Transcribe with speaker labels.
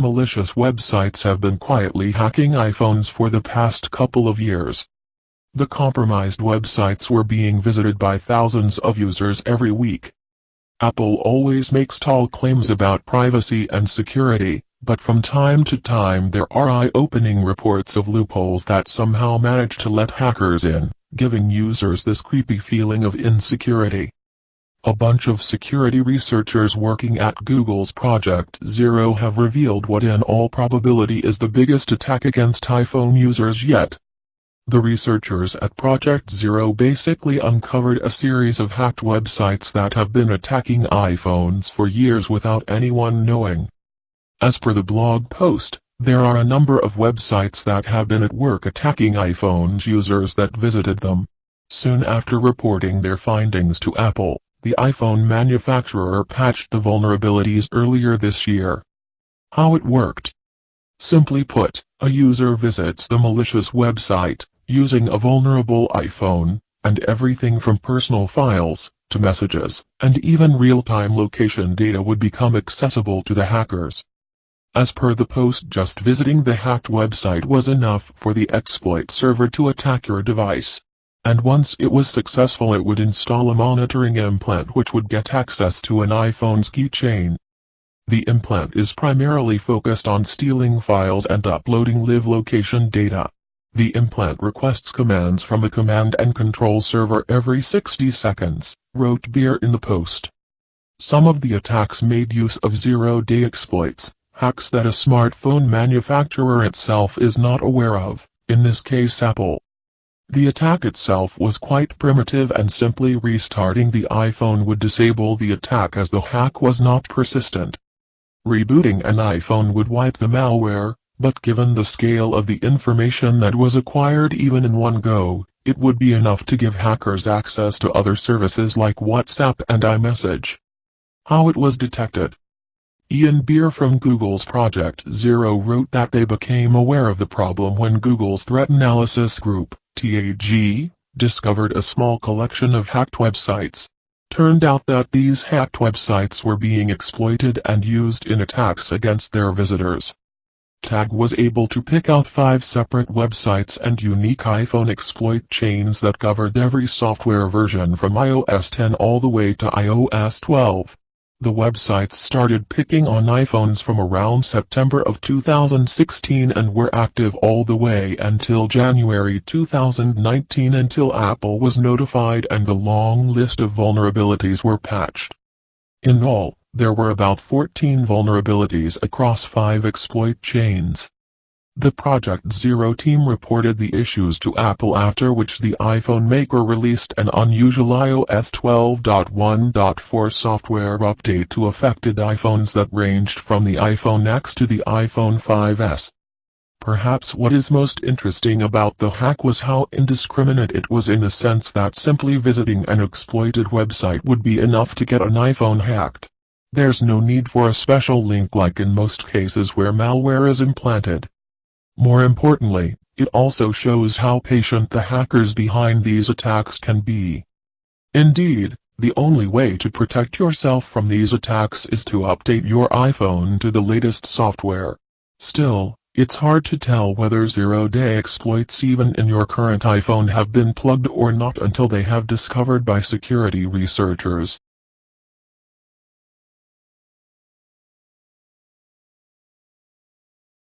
Speaker 1: Malicious websites have been quietly hacking iPhones for the past couple of years. The compromised websites were being visited by thousands of users every week. Apple always makes tall claims about privacy and security, but from time to time there are eye-opening reports of loopholes that somehow manage to let hackers in, giving users this creepy feeling of insecurity. A bunch of security researchers working at Google's Project Zero have revealed what in all probability is the biggest attack against iPhone users yet. The researchers at Project Zero basically uncovered a series of hacked websites that have been attacking iPhones for years without anyone knowing. As per the blog post, there are a number of websites that have been at work attacking iPhones users that visited them. Soon after reporting their findings to Apple, the iPhone manufacturer patched the vulnerabilities earlier this year. How it worked? Simply put, a user visits the malicious website, using a vulnerable iPhone, and everything from personal files, to messages, and even real-time location data would become accessible to the hackers. As per the post, just visiting the hacked website was enough for the exploit server to attack your device. And once it was successful, it would install a monitoring implant which would get access to an iPhone's keychain. The implant is primarily focused on stealing files and uploading live location data. The implant requests commands from a command and control server every 60 seconds, wrote Beer in the post. Some of the attacks made use of zero-day exploits, hacks that a smartphone manufacturer itself is not aware of, in this case Apple. The attack itself was quite primitive, and simply restarting the iPhone would disable the attack as the hack was not persistent. Rebooting an iPhone would wipe the malware, but given the scale of the information that was acquired even in one go, it would be enough to give hackers access to other services like WhatsApp and iMessage. How it was detected? Ian Beer from Google's Project Zero wrote that they became aware of the problem when Google's Threat Analysis Group, TAG, discovered a small collection of hacked websites. Turned out that these hacked websites were being exploited and used in attacks against their visitors. TAG was able to pick out 5 separate websites and unique iPhone exploit chains that covered every software version from iOS 10 all the way to iOS 12. The websites started picking on iPhones from around September of 2016 and were active all the way until January 2019, until Apple was notified and the long list of vulnerabilities were patched. In all, there were about 14 vulnerabilities across 5 exploit chains. The Project Zero team reported the issues to Apple, after which the iPhone maker released an unusual iOS 12.1.4 software update to affected iPhones that ranged from the iPhone X to the iPhone 5S. Perhaps what is most interesting about the hack was how indiscriminate it was, in the sense that simply visiting an exploited website would be enough to get an iPhone hacked. There's no need for a special link like in most cases where malware is implanted. More importantly, it also shows how patient the hackers behind these attacks can be. Indeed, the only way to protect yourself from these attacks is to update your iPhone to the latest software. Still, it's hard to tell whether zero-day exploits even in your current iPhone have been plugged or not until they have discovered by security researchers.